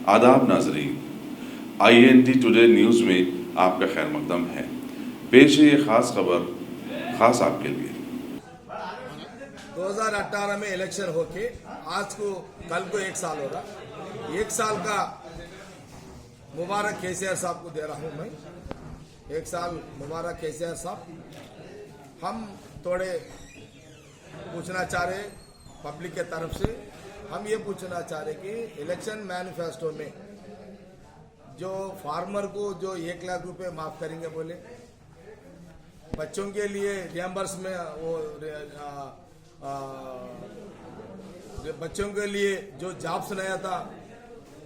आदाब नाजरीन, INT today news में आपका खैर मकदम है। पेश है ये ख़ास खबर ख़ास आपके लिए। 2018 में इलेक्शन होके आज को कल को 1 साल हो रहा। 1 साल का मुबारक केसीआर साहब को दे रहा हूँ मैं। 1 साल मुबारक केसीआर साहब। हम थोड़े पूछना चाह रहे पब्लिक के तरफ से, हम ये पूछना चाह रहे कि इलेक्शन मैनिफेस्टो में जो फार्मर को जो 1 लाख रुपए माफ करेंगे बोले, बच्चों के लिए रियम्बर्स में वो बच्चों के लिए जो जॉब्स नया था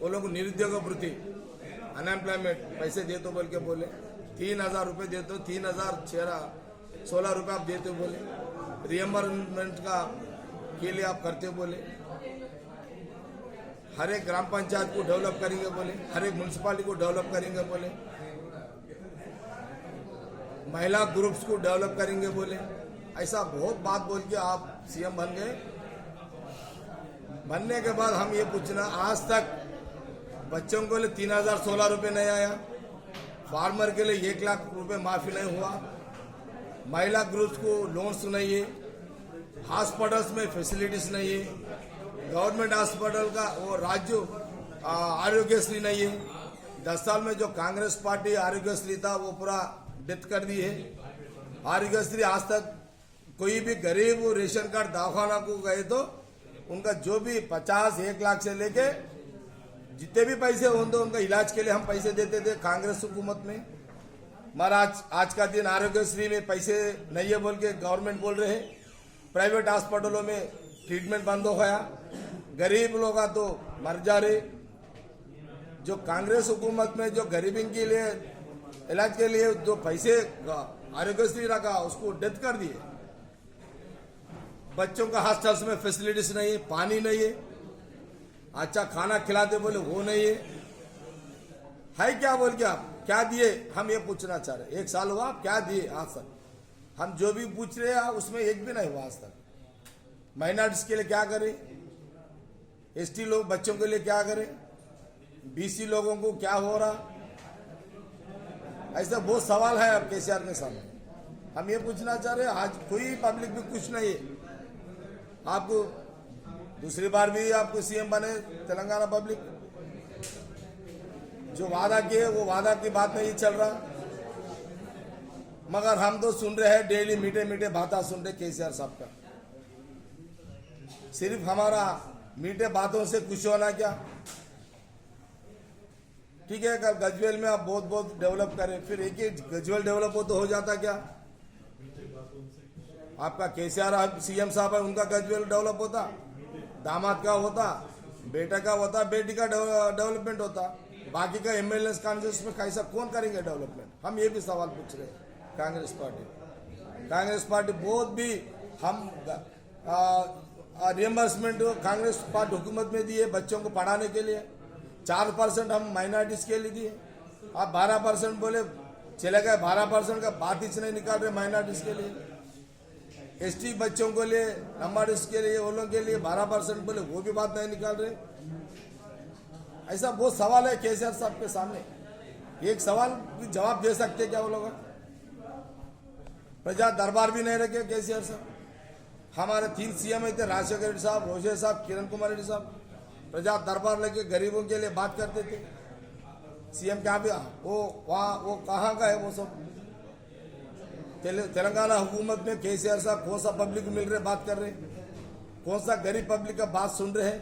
वो लोग निरुद्योग वृत्ति अनएम्प्लॉयमेंट पैसे दे तो बोल के बोले, 3,000 रुपये दे तो 3,016 रुपये आप देते बोले, रियम्बर्समेंट का के लिए आप करते बोले, हर एक ग्राम पंचायत को डेवलप करेंगे बोले, हर एक म्यूनसिपालिटी को डेवलप करेंगे बोले, महिला ग्रुप्स को डेवलप करेंगे बोले। ऐसा बहुत बात बोल के आप सीएम बन गए। बनने के बाद हम ये पूछना, आज तक बच्चों को लिए 3,016 रुपये नहीं आया, फार्मर के लिए 1 लाख रुपए माफी नहीं हुआ, महिला ग्रुप्स को लोन्स नहीं है, हॉस्पिटल्स में फैसिलिटीज नहीं है, गवर्नमेंट हॉस्पिटल का वो राज्य आरोग्यश्री नहीं है। 10 साल में जो कांग्रेस पार्टी आरोग्यश्री था वो पूरा डेथ कर दी है। आरोग्यश्री आज तक कोई भी गरीब रेशन कार्ड दवाखाना को गए तो उनका जो भी 50-1 लाख से लेके जितने भी पैसे होंगे उनका इलाज के लिए हम पैसे देते थे कांग्रेस हुकूमत में। मगर आज का दिन आरोग्यश्री में पैसे नहीं है बोल के गवर्नमेंट बोल रहे हैं, प्राइवेट हॉस्पिटलों में ट्रीटमेंट बंद हो गया, गरीब लोग तो मर जा रहे। जो कांग्रेस हुकूमत में जो गरीबी के लिए इलाज के लिए जो पैसे आरोग्यश्री रखा उसको डेथ कर दिए। बच्चों का हॉस्टल्स में फैसिलिटीज नहीं है, पानी नहीं है, अच्छा खाना खिलाते बोले वो नहीं है क्या बोल के आप क्या दिए, हम ये पूछना चाह रहे। 1 साल हुआ, आप क्या दिए आज तक? हम जो भी पूछ रहे हैं उसमें एक भी नहीं हुआ आज तक। माइनॉरिटीज के लिए क्या करें, ST लोग बच्चों के लिए क्या करें, BC लोगों को क्या हो रहा, ऐसा बहुत सवाल है अब केसीआर के सामने। हम ये पूछना चाह रहे हैं, आज कोई पब्लिक भी कुछ नहीं है। आपको दूसरी बार भी आपको CM बने तेलंगाना पब्लिक, जो वादा किए वो वादा की बात नहीं चल रहा। मगर हम तो सुन रहे हैं डेली मीठे मीठे बातें सुन रहे केसीआर साहब का। सिर्फ हमारा मीठे बातों से खुश होना क्या? ठीक है, कल गजवेल में आप बहुत डेवलप करें, फिर एक ही गजवेल डेवलप हो तो हो जाता क्या? आपका केसीआर CM साहब है, उनका गजवेल डेवलप होता, दामाद का होता, बेटा का होता, बेटी का डेवलपमेंट होता, बाकी का MLA कॉन्फ्रेंस में कैसा कौन करेंगे डेवलपमेंट? हम ये भी सवाल पूछ रहे हैं। कांग्रेस पार्टी बहुत भी हम रियम्बर्समेंट कांग्रेस पार्टी हुकूमत में दी है बच्चों को पढ़ाने के लिए, 4% हम माइनॉरिटीज के लिए दिए। आप 12% बोले चले गए, 12% का बात ही नहीं निकाल रहे माइनॉरिटीज के लिए। ST बच्चों के लिए, नंबर्स के लिए, वो लोगों के लिए 12% बोले, वो भी बात नहीं निकाल रहे। ऐसा बहुत सवाल है केसीआर साहब के सामने। एक सवाल भी जवाब दे सकते क्या वो लोग? प्रजा दरबार भी नहीं रखे केसीआर साहब। हमारे 3 CM थे, राजशेखर रेड्डी साहब, रोशे साहब, किरण कुमार रेड्डी साहब, प्रजा दरबार लेके गरीबों के लिए बात करते थे। CM क्या भी वो वहाँ वो कहाँ का है वो सब? तेलंगाना हुकूमत में केसीआर साहब कौन सा पब्लिक मिल रहे बात कर रहे, कौन सा गरीब पब्लिक का बात सुन रहे हैं?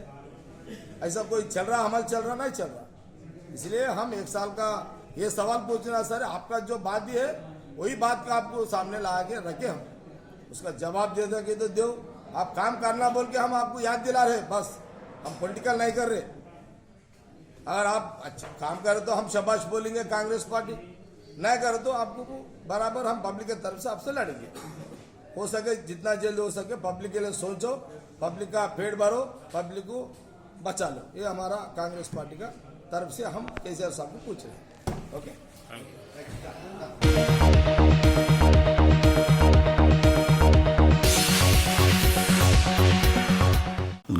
ऐसा कोई चल रहा, अमल चल रहा नहीं चल रहा। इसलिए हम 1 साल का ये सवाल पूछना सर, आपका जो बात ही है वही बात का आपको सामने ला के रखे, हम उसका जवाब दे सके तो दो। आप काम करना बोल के हम आपको याद दिला रहे, बस हम पॉलिटिकल नहीं कर रहे। अगर आप अच्छा काम करें तो हम शाबाश बोलेंगे, कांग्रेस पार्टी नहीं करे तो आपको बराबर हम पब्लिक की तरफ से आपसे लड़ेंगे। हो सके जितना जल्द हो सके पब्लिक के लिए सोचो, पब्लिक का पेट भरो, पब्लिक को बचा लो। ये हमारा कांग्रेस पार्टी का तरफ से हम केसीआर साहब को पूछ रहे हैं। Okay,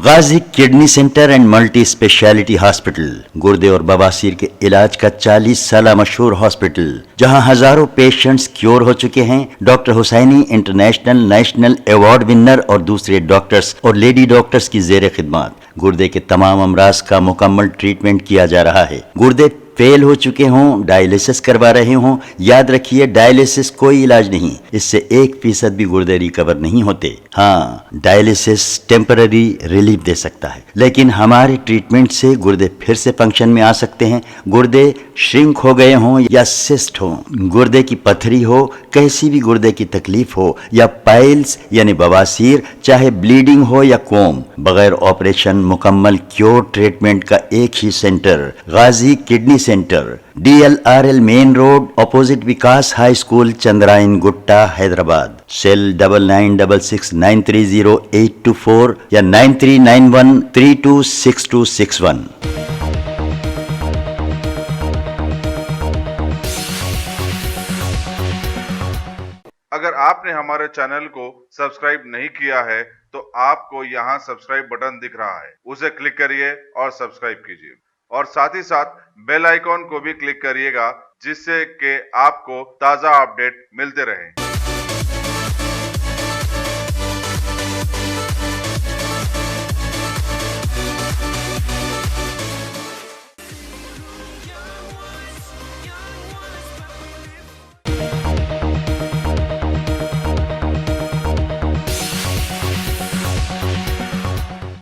Ghazi kidney centre and multi speciality hospital, गुर्दे और बवासीर के इलाज का 40 साल मशहूर हॉस्पिटल, जहां हजारों पेशेंट्स क्योर हो चुके हैं। Doctor Husaini international national award winner और दूसरे डॉक्टर्स और लेडी डॉक्टर्स की जेर खिदमत गुर्दे के तमाम अमराज का मुकम्मल ट्रीटमेंट किया जा रहा है। गुर्दे फेल हो चुके हों, डायलिसिस करवा रहे हों, याद रखिए डायलिसिस कोई इलाज नहीं, इससे 1% भी गुर्दे रिकवर नहीं होते। हाँ, डायलिसिस टेम्पररी रिलीफ दे सकता है, लेकिन हमारे ट्रीटमेंट से गुर्दे फिर से फंक्शन में आ सकते हैं। गुर्दे श्रिंक हो गए हों या सिस्ट हो, गुर्दे की पथरी हो, कैसी भी गुर्दे की तकलीफ हो, या पाइल्स यानी बवासीर, चाहे ब्लीडिंग हो या कोम, बगैर ऑपरेशन मुकम्मल क्योर ट्रीटमेंट का एक ही centre, Ghazi kidney centre, DLRL main road, opposite Vikas high school, Chandrayan Gutta, Hyderabad. Cell 9966930824 या 9391326261। अगर आपने हमारे चैनल को सब्सक्राइब नहीं किया है तो आपको यहाँ सब्सक्राइब बटन दिख रहा है, उसे क्लिक करिए और सब्सक्राइब कीजिए और साथ ही साथ बेल आइकॉन को भी क्लिक करिएगा, जिससे कि आपको ताज़ा अपडेट मिलते रहें।